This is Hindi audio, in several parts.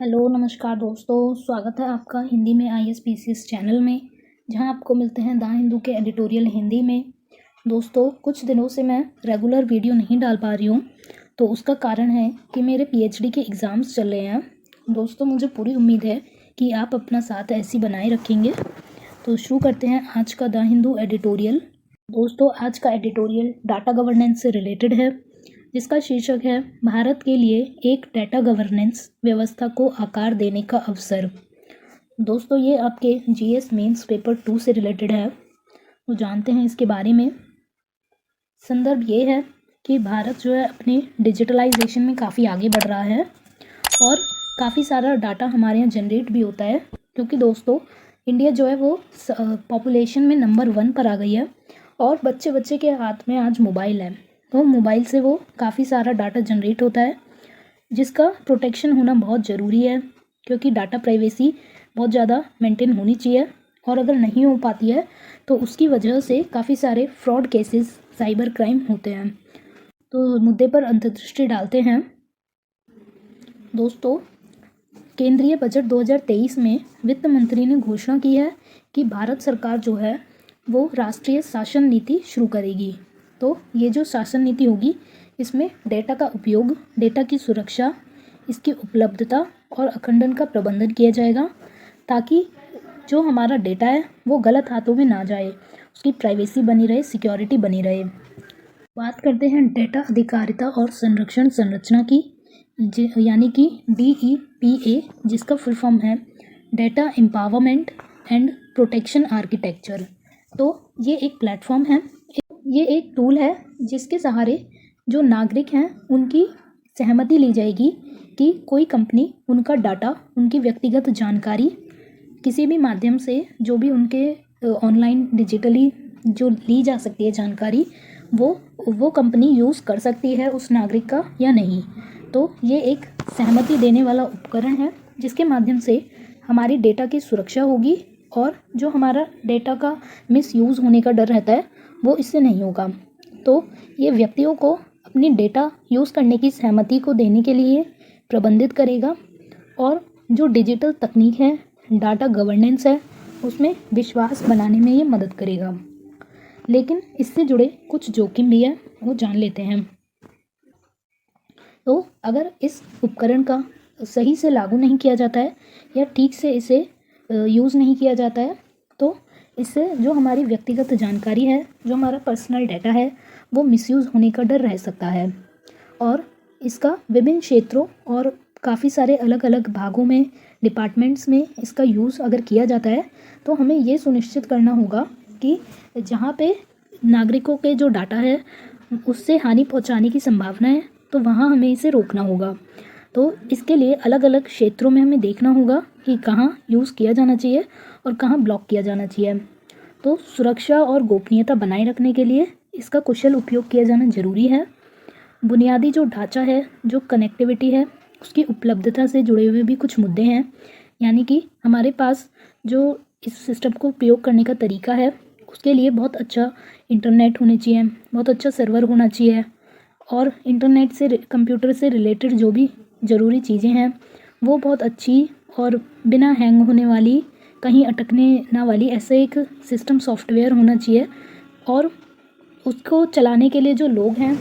हेलो नमस्कार दोस्तों, स्वागत है आपका हिंदी में ISPCS चैनल में, जहां आपको मिलते हैं द हिंदू के एडिटोरियल हिंदी में। दोस्तों, कुछ दिनों से मैं रेगुलर वीडियो नहीं डाल पा रही हूं, तो उसका कारण है कि मेरे PhD के एग्ज़ाम्स चल रहे हैं। दोस्तों, मुझे पूरी उम्मीद है कि आप अपना साथ ऐसी बनाए रखेंगे। तो शुरू करते हैं आज का द हिंदू एडिटोरियल। दोस्तों, आज का एडिटोरियल डाटा गवर्नेंस से रिलेटेड है, जिसका शीर्षक है भारत के लिए एक डाटा गवर्नेंस व्यवस्था को आकार देने का अवसर। दोस्तों, ये आपके GS मेंस पेपर 2 से रिलेटेड है, तो जानते हैं इसके बारे में। संदर्भ ये है कि भारत जो है अपने डिजिटलाइजेशन में काफ़ी आगे बढ़ रहा है और काफ़ी सारा डाटा हमारे यहाँ जनरेट भी होता है, क्योंकि दोस्तों इंडिया जो है वो पॉपुलेशन में नंबर 1 पर आ गई है और बच्चे बच्चे के हाथ में आज मोबाइल है। तो मोबाइल से वो काफ़ी सारा डाटा जनरेट होता है, जिसका प्रोटेक्शन होना बहुत ज़रूरी है, क्योंकि डाटा प्राइवेसी बहुत ज़्यादा मेंटेन होनी चाहिए। और अगर नहीं हो पाती है तो उसकी वजह से काफ़ी सारे फ्रॉड केसेस, साइबर क्राइम होते हैं। तो मुद्दे पर अंतर्दृष्टि डालते हैं। दोस्तों, केंद्रीय बजट 2023 में वित्त मंत्री ने घोषणा की है कि भारत सरकार जो है वो राष्ट्रीय शासन नीति शुरू करेगी। तो ये जो शासन नीति होगी, इसमें डेटा का उपयोग, डेटा की सुरक्षा, इसकी उपलब्धता और अखंडन का प्रबंधन किया जाएगा, ताकि जो हमारा डेटा है वो गलत हाथों में ना जाए, उसकी प्राइवेसी बनी रहे, सिक्योरिटी बनी रहे। बात करते हैं डेटा अधिकारिता और संरक्षण संरचना की, यानी कि DEPA, जिसका फुल फॉर्म है data empowerment and protection architecture. तो ये एक प्लेटफॉर्म है, ये एक टूल है जिसके सहारे जो नागरिक हैं उनकी सहमति ली जाएगी कि कोई कंपनी उनका डाटा, उनकी व्यक्तिगत जानकारी किसी भी माध्यम से, जो भी उनके ऑनलाइन डिजिटली जो ली जा सकती है जानकारी, वो कंपनी यूज़ कर सकती है उस नागरिक का या नहीं। तो ये एक सहमति देने वाला उपकरण है, जिसके माध्यम से हमारी डेटा की सुरक्षा होगी और जो हमारा डेटा का मिसयूज़ होने का डर रहता है वो इससे नहीं होगा। तो ये व्यक्तियों को अपनी डेटा यूज़ करने की सहमति को देने के लिए प्रबंधित करेगा और जो डिजिटल तकनीक है, डाटा गवर्नेंस है, उसमें विश्वास बनाने में ये मदद करेगा। लेकिन इससे जुड़े कुछ जोखिम भी है, वो जान लेते हैं। तो अगर इस उपकरण का सही से लागू नहीं किया जाता है या ठीक से इसे यूज़ नहीं किया जाता है, तो इससे जो हमारी व्यक्तिगत जानकारी है, जो हमारा पर्सनल डाटा है, वो मिसयूज़ होने का डर रह सकता है। और इसका विभिन्न क्षेत्रों और काफ़ी सारे अलग अलग भागों में, डिपार्टमेंट्स में इसका यूज़ अगर किया जाता है, तो हमें ये सुनिश्चित करना होगा कि जहाँ पे नागरिकों के जो डाटा है उससे हानि पहुँचाने की संभावना है, तो वहाँ हमें इसे रोकना होगा। तो इसके लिए अलग अलग क्षेत्रों में हमें देखना होगा कि कहाँ यूज़ किया जाना चाहिए और कहाँ ब्लॉक किया जाना चाहिए। तो सुरक्षा और गोपनीयता बनाए रखने के लिए इसका कुशल उपयोग किया जाना ज़रूरी है। बुनियादी जो ढांचा है, जो कनेक्टिविटी है, उसकी उपलब्धता से जुड़े हुए भी कुछ मुद्दे हैं, यानी कि हमारे पास जो इस सिस्टम को उपयोग करने का तरीका है, उसके लिए बहुत अच्छा इंटरनेट होना चाहिए, बहुत अच्छा सर्वर होना चाहिए, और इंटरनेट से, कंप्यूटर से रिलेटेड जो भी ज़रूरी चीज़ें हैं वो बहुत अच्छी और बिना हैंग होने वाली, कहीं अटकने ना वाली, ऐसे एक सिस्टम सॉफ्टवेयर होना चाहिए। और उसको चलाने के लिए जो लोग हैं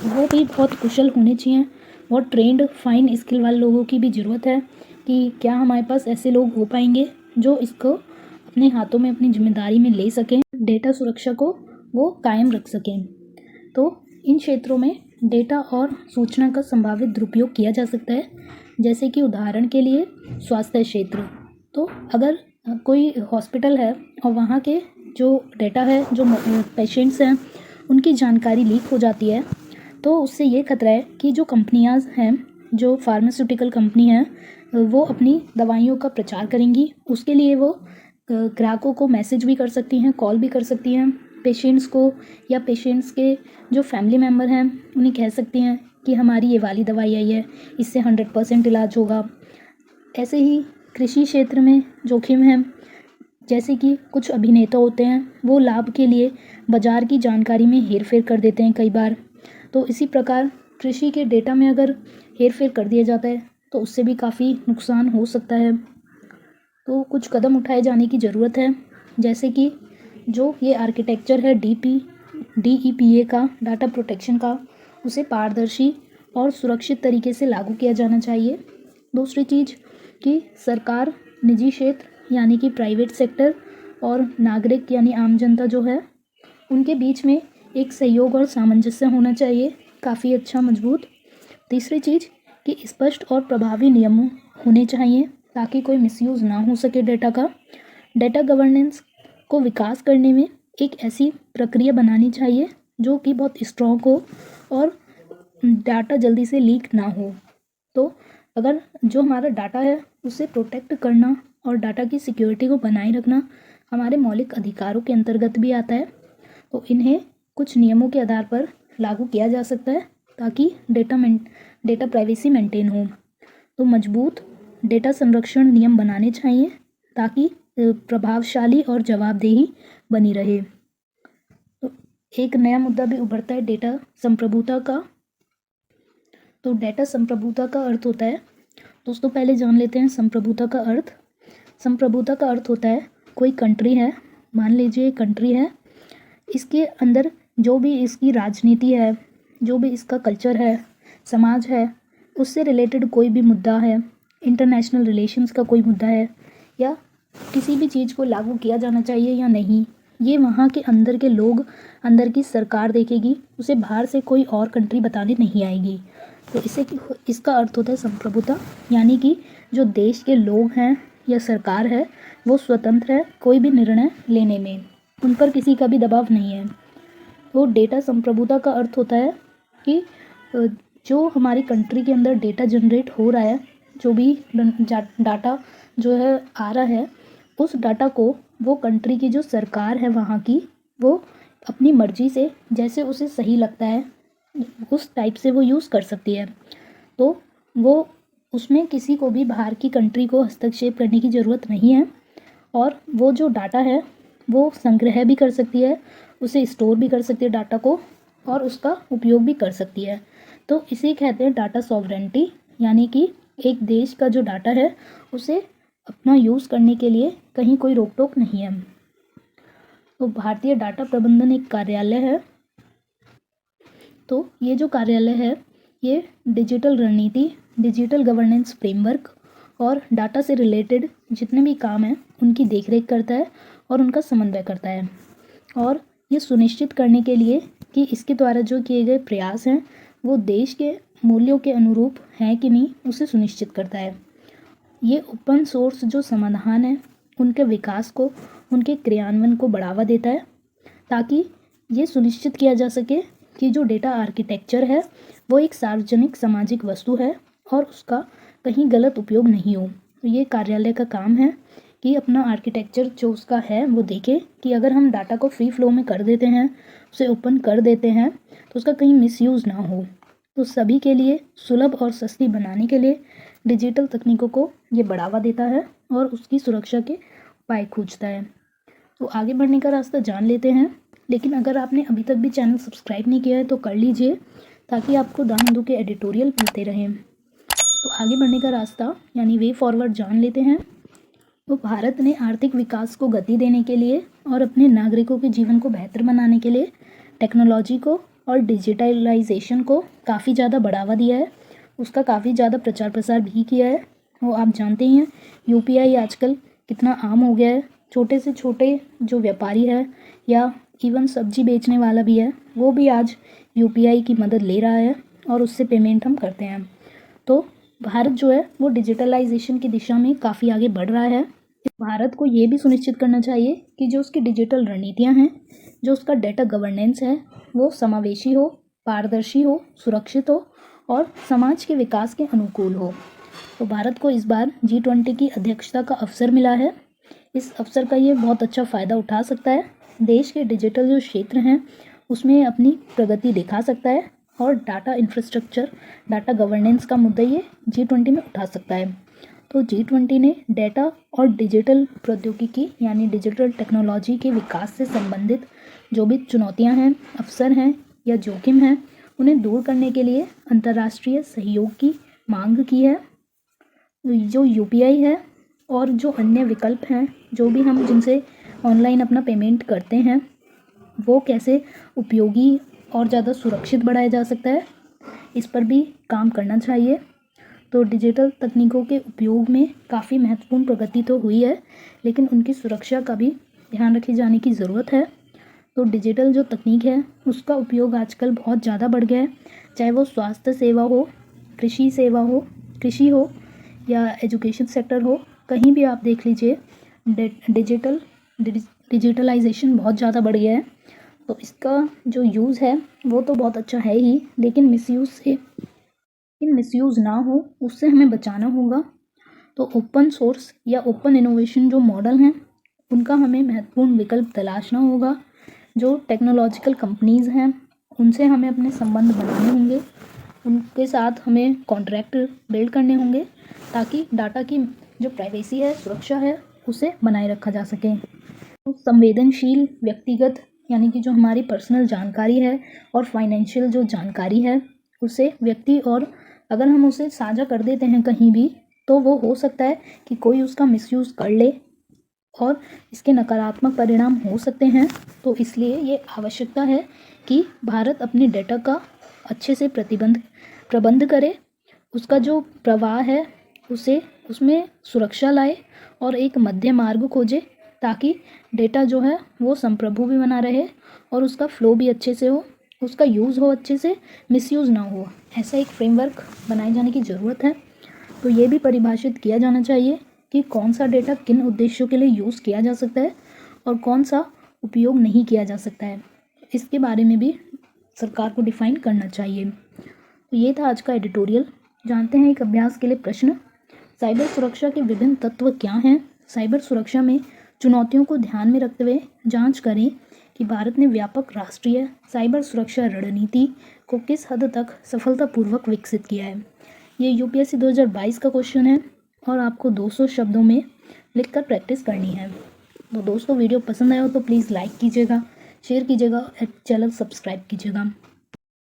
वो भी बहुत कुशल होने चाहिए, बहुत ट्रेंड, फाइन स्किल वाले लोगों की भी ज़रूरत है कि क्या हमारे पास ऐसे लोग हो पाएंगे जो इसको अपने हाथों में, अपनी जिम्मेदारी में ले सकें, डेटा सुरक्षा को वो कायम रख सकें। तो इन क्षेत्रों में डेटा और सूचना का संभावित दुरुपयोग किया जा सकता है, जैसे कि उदाहरण के लिए स्वास्थ्य क्षेत्र। तो अगर कोई हॉस्पिटल है और वहाँ के जो डेटा है, जो पेशेंट्स हैं, उनकी जानकारी लीक हो जाती है, तो उससे ये खतरा है कि जो कंपनियां हैं, जो फार्मास्यूटिकल कंपनी हैं, वो अपनी दवाइयों का प्रचार करेंगी। उसके लिए वो ग्राहकों को मैसेज भी कर सकती हैं, कॉल भी कर सकती हैं, पेशेंट्स को या पेशेंट्स के जो फैमिली मेम्बर हैं उन्हें कह सकती हैं कि हमारी ये वाली दवाई आई है, इससे 100% इलाज होगा। ऐसे ही कृषि क्षेत्र में जोखिम है, जैसे कि कुछ अभिनेता होते हैं, वो लाभ के लिए बाज़ार की जानकारी में हेरफेर कर देते हैं कई बार। तो इसी प्रकार कृषि के डेटा में अगर हेरफेर कर दिया जाता है, तो उससे भी काफ़ी नुकसान हो सकता है। तो कुछ कदम उठाए जाने की ज़रूरत है, जैसे कि जो ये आर्किटेक्चर है DEPA का, डाटा प्रोटेक्शन का, उसे पारदर्शी और सुरक्षित तरीके से लागू किया जाना चाहिए। दूसरी चीज़ कि सरकार, निजी क्षेत्र यानी कि प्राइवेट सेक्टर और नागरिक यानी आम जनता जो है, उनके बीच में एक सहयोग और सामंजस्य होना चाहिए, काफ़ी अच्छा मजबूत। तीसरी चीज़ कि स्पष्ट और प्रभावी नियम होने चाहिए ताकि कोई मिसयूज़ ना हो सके डेटा का। डेटा गवर्नेंस को विकास करने में एक ऐसी प्रक्रिया बनानी चाहिए जो कि बहुत स्ट्रॉन्ग हो और डाटा जल्दी से लीक ना हो। तो अगर जो हमारा डाटा है उसे प्रोटेक्ट करना और डाटा की सिक्योरिटी को बनाए रखना हमारे मौलिक अधिकारों के अंतर्गत भी आता है, तो इन्हें कुछ नियमों के आधार पर लागू किया जा सकता है ताकि डेटा प्राइवेसी मेंटेन हो। तो मजबूत डेटा संरक्षण नियम बनाने चाहिए ताकि प्रभावशाली और जवाबदेही बनी रहे। तो एक नया मुद्दा भी उभरता है डेटा संप्रभुता का। तो डेटा संप्रभुता का अर्थ होता है, दोस्तों पहले जान लेते हैं संप्रभुता का अर्थ। संप्रभुता का अर्थ होता है कोई कंट्री है, मान लीजिए कंट्री है, इसके अंदर जो भी इसकी राजनीति है, जो भी इसका कल्चर है, समाज है, उससे रिलेटेड कोई भी मुद्दा है, इंटरनेशनल रिलेशंस का कोई मुद्दा है, या किसी भी चीज़ को लागू किया जाना चाहिए या नहीं, ये वहाँ के अंदर के लोग, अंदर की सरकार देखेगी, उसे बाहर से कोई और कंट्री बताने नहीं आएगी। तो इसका अर्थ होता है संप्रभुता, यानी कि जो देश के लोग हैं या सरकार है वो स्वतंत्र है कोई भी निर्णय लेने में, उन पर किसी का भी दबाव नहीं है। तो डेटा संप्रभुता का अर्थ होता है कि जो हमारी कंट्री के अंदर डेटा जनरेट हो रहा है, जो भी डाटा जो है आ रहा है, उस डाटा को वो कंट्री की जो सरकार है वहाँ की, वो अपनी मर्जी से जैसे उसे सही लगता है उस टाइप से वो यूज़ कर सकती है। तो वो उसमें किसी को भी बाहर की कंट्री को हस्तक्षेप करने की ज़रूरत नहीं है, और वो जो डाटा है वो संग्रह भी कर सकती है, उसे स्टोर भी कर सकती है डाटा को, और उसका उपयोग भी कर सकती है। तो इसे कहते हैं डाटा सॉवरेंटी, यानी कि एक देश का जो डाटा है उसे अपना यूज़ करने के लिए कहीं कोई रोक टोक नहीं है। तो भारतीय डाटा प्रबंधन एक कार्यालय है। तो ये जो कार्यालय है ये डिजिटल रणनीति, डिजिटल गवर्नेंस फ्रेमवर्क और डाटा से रिलेटेड जितने भी काम हैं उनकी देखरेख करता है और उनका समन्वय करता है, और ये सुनिश्चित करने के लिए कि इसके द्वारा जो किए गए प्रयास हैं वो देश के मूल्यों के अनुरूप हैं कि नहीं, उसे सुनिश्चित करता है। ये ओपन सोर्स जो समाधान है उनके विकास को, उनके क्रियान्वयन को बढ़ावा देता है ताकि ये सुनिश्चित किया जा सके कि जो डेटा आर्किटेक्चर है वो एक सार्वजनिक सामाजिक वस्तु है और उसका कहीं गलत उपयोग नहीं हो। तो ये कार्यालय का काम है कि अपना आर्किटेक्चर जो उसका है वो देखे कि अगर हम डाटा को फ्री फ्लो में कर देते हैं, उसे ओपन कर देते हैं, तो उसका कहीं मिसयूज़ ना हो। तो सभी के लिए सुलभ और सस्ती बनाने के लिए डिजिटल तकनीकों को ये बढ़ावा देता है और उसकी सुरक्षा के उपाय खोजता है। तो आगे बढ़ने का रास्ता जान लेते हैं, लेकिन अगर आपने अभी तक भी चैनल सब्सक्राइब नहीं किया है तो कर लीजिए ताकि आपको दानिंदु के एडिटोरियल मिलते रहें। तो आगे बढ़ने का रास्ता यानी वे फॉरवर्ड जान लेते हैं। तो भारत ने आर्थिक विकास को गति देने के लिए और अपने नागरिकों के जीवन को बेहतर बनाने के लिए टेक्नोलॉजी को और डिजिटलाइजेशन को काफ़ी ज़्यादा बढ़ावा दिया है, उसका काफ़ी ज़्यादा प्रचार प्रसार भी किया है। वो आप जानते ही हैं UPI आजकल कितना आम हो गया है। छोटे से छोटे जो व्यापारी है या इवन सब्जी बेचने वाला भी है वो भी आज UPI की मदद ले रहा है और उससे पेमेंट हम करते हैं। तो भारत जो है वो डिजिटलाइजेशन की दिशा में काफ़ी आगे बढ़ रहा है। भारत को ये भी सुनिश्चित करना चाहिए कि जो उसकी डिजिटल रणनीतियाँ हैं, जो उसका डेटा गवर्नेंस है, वो समावेशी हो, पारदर्शी हो, सुरक्षित हो और समाज के विकास के अनुकूल हो। तो भारत को इस बार G20 की अध्यक्षता का अवसर मिला है। इस अवसर का ये बहुत अच्छा फ़ायदा उठा सकता है, देश के डिजिटल जो क्षेत्र हैं उसमें अपनी प्रगति दिखा सकता है और डाटा इंफ्रास्ट्रक्चर, डाटा गवर्नेंस का मुद्दा ये G20 में उठा सकता है। तो G20 ने डेटा और डिजिटल प्रौद्योगिकी यानी डिजिटल टेक्नोलॉजी के विकास से संबंधित जो भी चुनौतियां हैं, अवसर हैं या जोखिम हैं, उन्हें दूर करने के लिए अंतर्राष्ट्रीय सहयोग की मांग की है जो यूपीआई है और जो अन्य विकल्प हैं, जो भी हम जिनसे ऑनलाइन अपना पेमेंट करते हैं, वो कैसे उपयोगी और ज़्यादा सुरक्षित बनाया जा सकता है, इस पर भी काम करना चाहिए। तो डिजिटल तकनीकों के उपयोग में काफ़ी महत्वपूर्ण प्रगति तो हुई है, लेकिन उनकी सुरक्षा का भी ध्यान रखे जाने की ज़रूरत है। तो डिजिटल जो तकनीक है उसका उपयोग आजकल बहुत ज़्यादा बढ़ गया है, चाहे वो स्वास्थ्य सेवा हो, कृषि हो या एजुकेशन सेक्टर हो, कहीं भी आप देख लीजिए डिजिटलाइजेशन बहुत ज़्यादा बढ़ गया है। तो इसका जो यूज़ है वो तो बहुत अच्छा है ही, लेकिन मिसयूज़ ना हो उससे हमें बचाना होगा। तो ओपन सोर्स या ओपन इनोवेशन जो मॉडल हैं उनका हमें महत्वपूर्ण विकल्प तलाशना होगा। जो टेक्नोलॉजिकल कंपनीज़ हैं उनसे हमें अपने संबंध बनाने होंगे, उनके साथ हमें कॉन्ट्रैक्ट बिल्ड करने होंगे ताकि डाटा की जो प्राइवेसी है, सुरक्षा है, उसे बनाए रखा जा सके। तो संवेदनशील व्यक्तिगत यानी कि जो हमारी पर्सनल जानकारी है और फाइनेंशियल जो जानकारी है उसे व्यक्ति और अगर हम उसे साझा कर देते हैं कहीं भी, तो वो हो सकता है कि कोई उसका मिसयूज़ कर ले और इसके नकारात्मक परिणाम हो सकते हैं। तो इसलिए ये आवश्यकता है कि भारत अपने डेटा का अच्छे से प्रबंध करे, उसका जो प्रवाह है उसे उसमें सुरक्षा लाए और एक मध्य मार्ग खोजे ताकि डेटा जो है वो संप्रभु भी बना रहे और उसका फ्लो भी अच्छे से हो, उसका यूज़ हो अच्छे से, मिसयूज़ ना हो। ऐसा एक फ्रेमवर्क बनाए जाने की ज़रूरत है। तो ये भी परिभाषित किया जाना चाहिए कि कौन सा डेटा किन उद्देश्यों के लिए यूज़ किया जा सकता है और कौन सा उपयोग नहीं किया जा सकता है, इसके बारे में भी सरकार को डिफ़ाइन करना चाहिए। तो ये था आज का एडिटोरियल। जानते हैं एक अभ्यास के लिए प्रश्न, साइबर सुरक्षा के विभिन्न तत्व क्या हैं। साइबर सुरक्षा में चुनौतियों को ध्यान में रखते हुए जांच करें कि भारत ने व्यापक राष्ट्रीय साइबर सुरक्षा रणनीति को किस हद तक सफलतापूर्वक विकसित किया है। ये यूपीएससी 2022 का क्वेश्चन है और आपको 200 शब्दों में लिखकर प्रैक्टिस करनी है। तो दोस्तों वीडियो पसंद आया हो तो प्लीज़ लाइक कीजिएगा, शेयर कीजिएगा और चैनल सब्सक्राइब कीजिएगा।